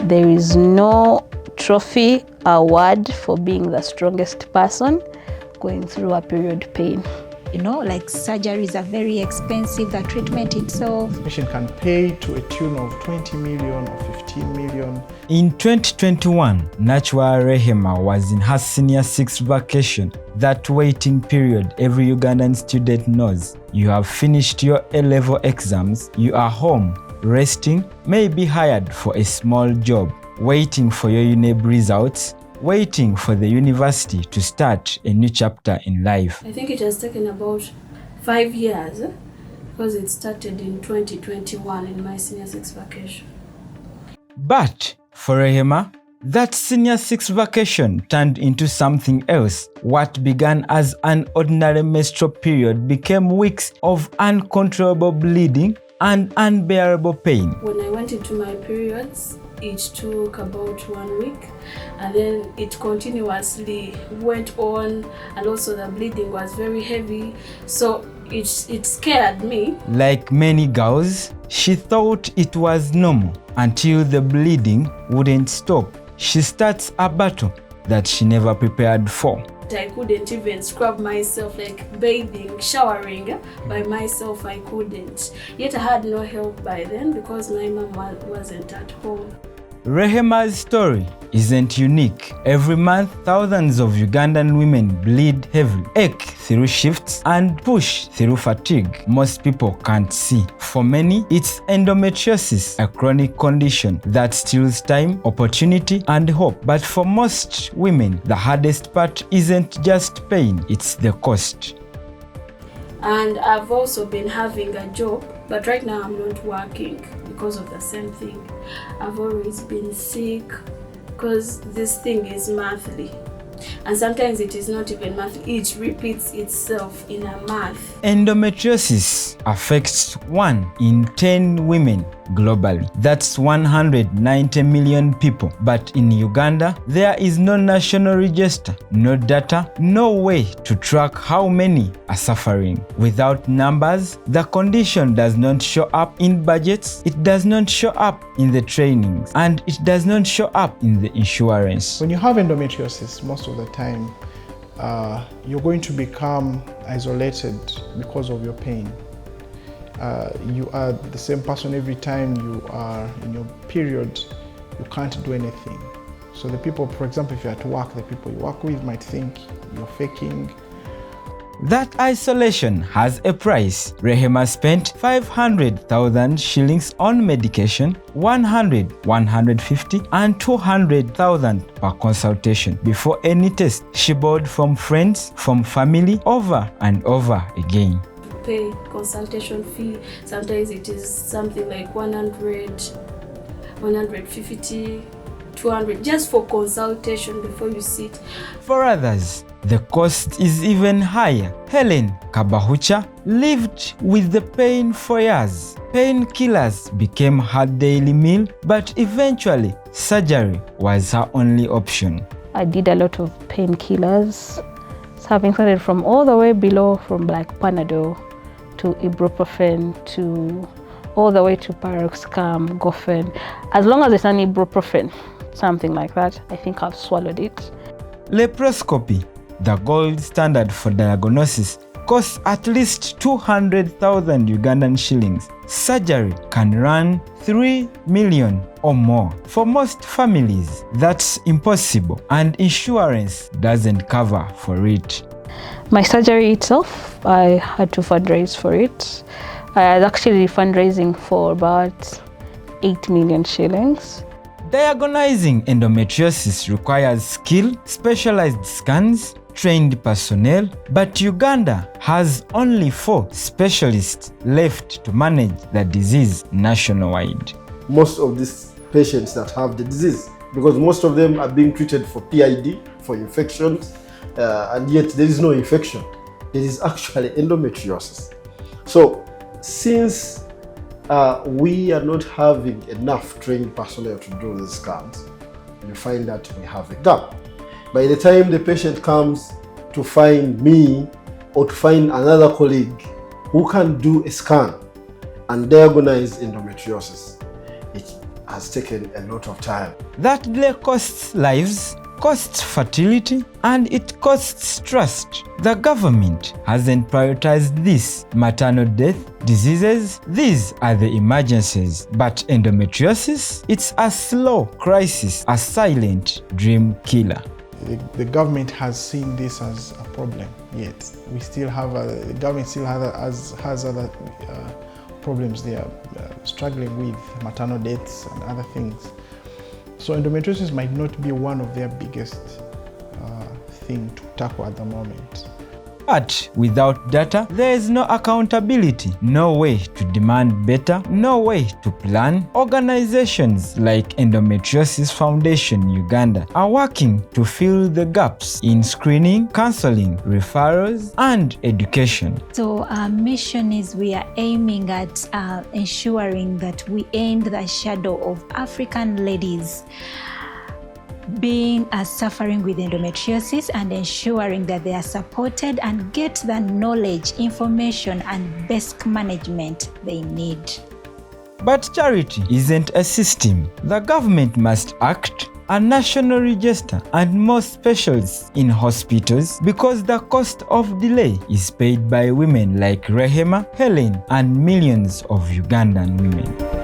There is no trophy award for being the strongest person going through a period pain. Like surgeries are very expensive, the treatment itself. The patient can pay to a tune of 20 million or 15 million. In 2021, Nachwa Rehema was in her senior 6 vacation. That waiting period every Ugandan student knows. You have finished your A-level exams, you are home, resting, maybe hired for a small job, waiting for your UNEB results, waiting for the university to start a new chapter in life. I think it has taken about 5 years because it started in 2021 in my senior 6 vacation. But for Rehema, that senior 6 vacation turned into something else. What began as an ordinary menstrual period became weeks of uncontrollable bleeding and unbearable pain. When I went into my periods, it took about 1 week, and then it continuously went on, and also the bleeding was very heavy, so it scared me. Like many girls, she thought it was normal until the bleeding wouldn't stop. She starts a battle that she never prepared for. I couldn't even scrub myself, like bathing, showering by myself, I couldn't. Yet I had no help by then because my mom wasn't at home. Rehema's story isn't unique. Every month, thousands of Ugandan women bleed heavily, ache through shifts, and push through fatigue most people can't see. For many, it's endometriosis, a chronic condition that steals time, opportunity, and hope. But for most women, the hardest part isn't just pain, it's the cost. And I've also been having a job, but right now I'm not working because of the same thing. I've always been sick because this thing is monthly. And sometimes it is not even monthly, it repeats itself in a month. Endometriosis affects 1 in 10 women globally. That's 190 million people. But in Uganda, there is no national register, no data, no way to track how many are suffering. Without numbers, the condition does not show up in budgets, it does not show up in the trainings, and it does not show up in the insurance. When you have endometriosis, most of the time, you're going to become isolated because of your pain. You are the same person every time you are in your period. You can't do anything. So the people, for example, if you're at work, the people you work with might think you're faking. That isolation has a price. Rehema spent 500,000 shillings on medication, 100, 150 and 200,000 per consultation. Before any test, she borrowed from friends, from family, over and over again. Pay consultation fee, sometimes it is something like 100, 150, 200 just for consultation before you sit. For others, the cost is even higher. Helen Kabahucha lived with the pain for years. Painkillers became her daily meal, but eventually surgery was her only option. I did a lot of painkillers, having started from all the way below, from like Panadol to ibuprofen to all the way to Paroxysmal, Gofen. As long as it's an ibuprofen, something like that, I think I've swallowed it. Laparoscopy, the gold standard for diagnosis, costs at least 200,000 Ugandan shillings. Surgery can run 3 million or more. For most families, that's impossible, and insurance doesn't cover for it. My surgery itself, I had to fundraise for it. I was actually fundraising for about 8 million shillings. Diagnosing endometriosis requires skill, specialized scans, trained personnel, but Uganda has only 4 specialists left to manage the disease nationwide. Most of these patients that have the disease, because most of them are being treated for PID, for infections, and yet there is no infection. There is actually endometriosis. So since we are not having enough trained personnel to do these scans, you find that we have a gap. By the time the patient comes to find me or to find another colleague who can do a scan and diagnose endometriosis, it has taken a lot of time. That delay costs lives, costs fertility, and it costs trust. The government hasn't prioritized this. Maternal death, diseases, these are the emergencies. But endometriosis, it's a slow crisis, a silent dream killer. The government has seen this as a problem, yet we still have the government still has other problems they are struggling with, maternal deaths and other things. So endometriosis might not be one of their biggest thing to tackle at the moment. But without data, there is no accountability, no way to demand better, no way to plan. Organizations like Endometriosis Foundation Uganda are working to fill the gaps in screening, counseling, referrals, and education. So our mission is we are aiming at ensuring that we end the shadow of African ladies being suffering with endometriosis, and ensuring that they are supported and get the knowledge, information, and best management they need. But charity isn't a system. The government must act, a national register, and more specialists in hospitals, because the cost of delay is paid by women like Rehema, Helen, and millions of Ugandan women.